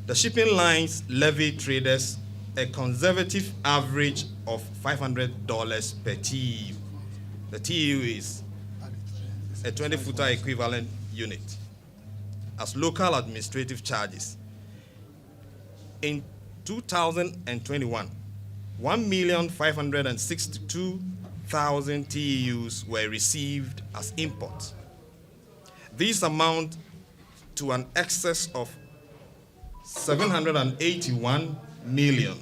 the shipping lines levy traders a conservative average of $500 per TEU. The TEU is a 20-footer equivalent unit as local administrative charges. In 2021, 1,562,000 TEUs were received as imports. These amount to an excess of 781 million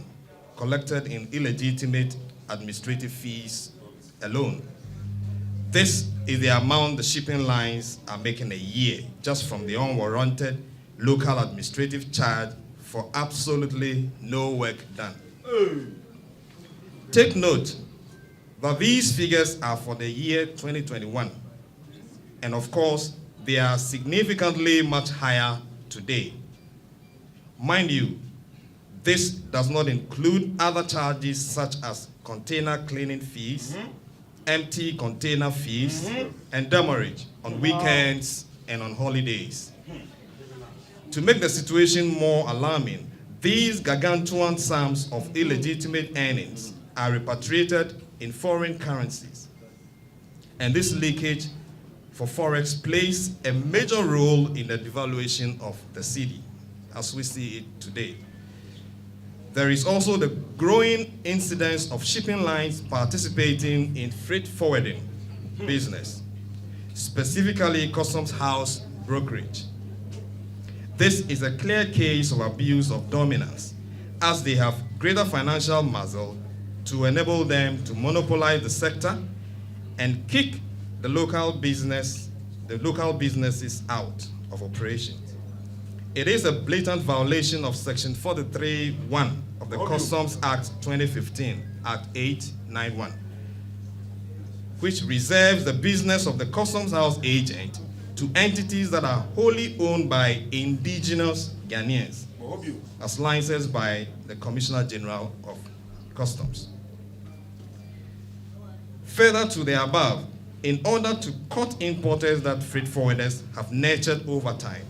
collected in illegitimate administrative fees alone. This is the amount the shipping lines are making a year just from the unwarranted local administrative charge for absolutely no work done. Take note that these figures are for the year 2021, and of course, they are significantly much higher today. Mind you, this does not include other charges such as container cleaning fees, empty container fees, and demurrage on weekends and on holidays. To make the situation more alarming, these gargantuan sums of illegitimate earnings are repatriated in foreign currencies. And this leakage for Forex plays a major role in the devaluation of the cedi, as we see it today. There is also the growing incidence of shipping lines participating in freight forwarding business, specifically customs house brokerage. This is a clear case of abuse of dominance, as they have greater financial muscle to enable them to monopolize the sector and kick the local businesses out of operation. It is a blatant violation of Section 43(1) of the Customs Act 2015, Act 891, which reserves the business of the customs house agent to entities that are wholly owned by indigenous Ghanaians, as licensed by the Commissioner General of Customs. Further to the above, in order to cut importers that freight forwarders have nurtured over time,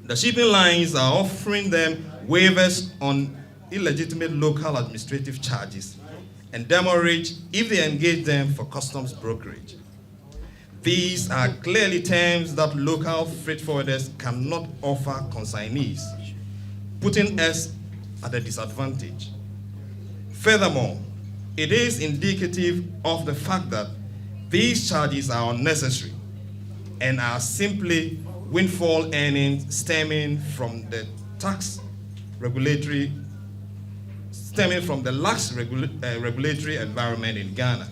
the shipping lines are offering them waivers on illegitimate local administrative charges and demurrage if they engage them for customs brokerage. These are clearly terms that local freight forwarders cannot offer consignees, putting us at a disadvantage. Furthermore, it is indicative of the fact that these charges are unnecessary and are simply windfall earnings stemming from the lax regulatory environment in Ghana.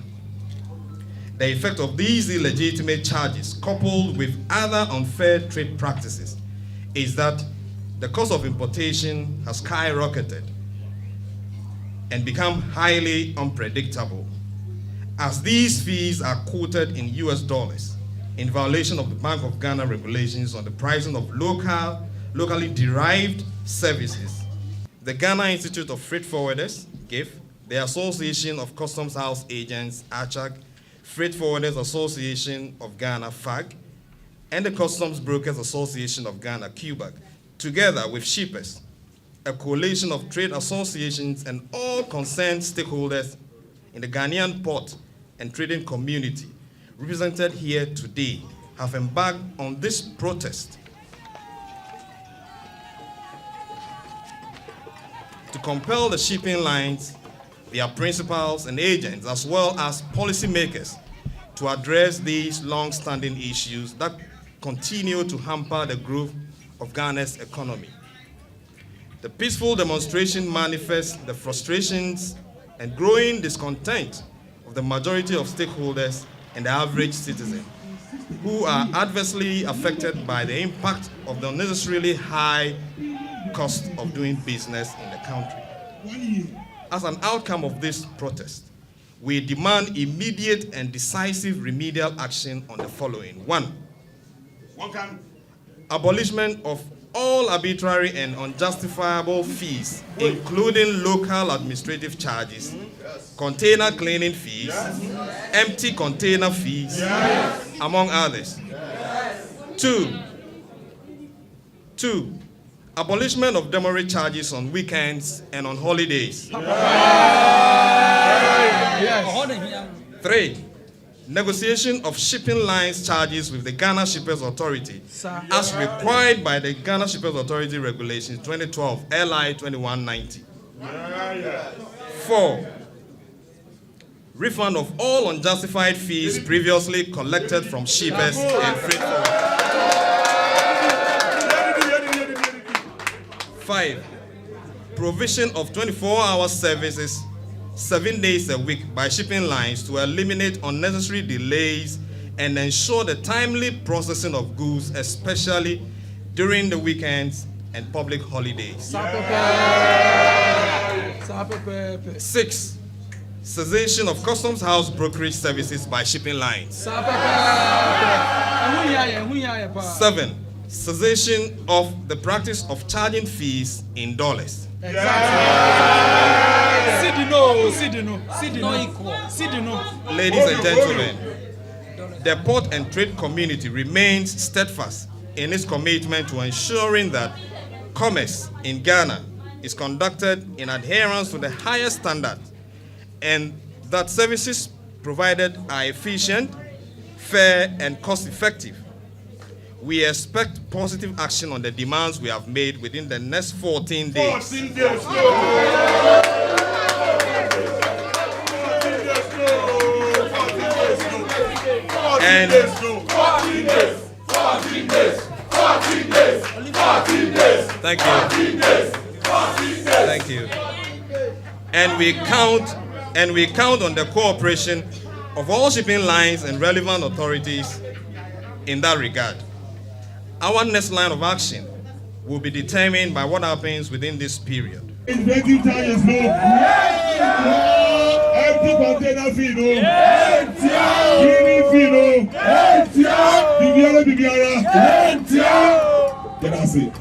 The effect of these illegitimate charges, coupled with other unfair trade practices, is that the cost of importation has skyrocketed and become highly unpredictable, as these fees are quoted in US dollars in violation of the Bank of Ghana regulations on the pricing of locally derived services. The Ghana Institute of Freight Forwarders, GIF, the Association of Customs House Agents, ACHAG, Freight Forwarders Association of Ghana, FAG, and the Customs Brokers Association of Ghana, CUBAG, together with shippers, a coalition of trade associations and all concerned stakeholders in the Ghanaian port and trading community represented here today, have embarked on this protest to compel the shipping lines, their principals and agents, as well as policymakers, to address these long-standing issues that continue to hamper the growth of Ghana's economy. The peaceful demonstration manifests the frustrations and growing discontent of the majority of stakeholders and the average citizen, who are adversely affected by the impact of the unnecessarily high cost of doing business in the country. As an outcome of this protest, we demand immediate and decisive remedial action on the following. One, abolishment of all arbitrary and unjustifiable fees, including local administrative charges, container cleaning fees, empty container fees, among others. Two, Abolishment of demurrage charges on weekends and on holidays. 3. Negotiation of shipping lines charges with the Ghana Shippers Authority as required by the Ghana Shippers Authority Regulations 2012 LI 2190. 4. Refund of all unjustified fees previously collected from shippers and freight forwarders. 5. Provision of 24-hour services 7 days a week by shipping lines to eliminate unnecessary delays and ensure the timely processing of goods, especially during the weekends and public holidays. 6. Cessation of customs house brokerage services by shipping lines. 7. Cessation of the practice of charging fees in dollars. Ladies and gentlemen, the port and trade community remains steadfast in its commitment to ensuring that commerce in Ghana is conducted in adherence to the highest standards and that services provided are efficient, fair, and cost-effective. We expect positive action on the demands we have made within the next 14 days. 14 days, Thank you. Thank you. And we count on the cooperation of all shipping lines and relevant authorities in that regard. Our next line of action will be determined by what happens within this period. Empty container fee, no. Bibiara. Can I say?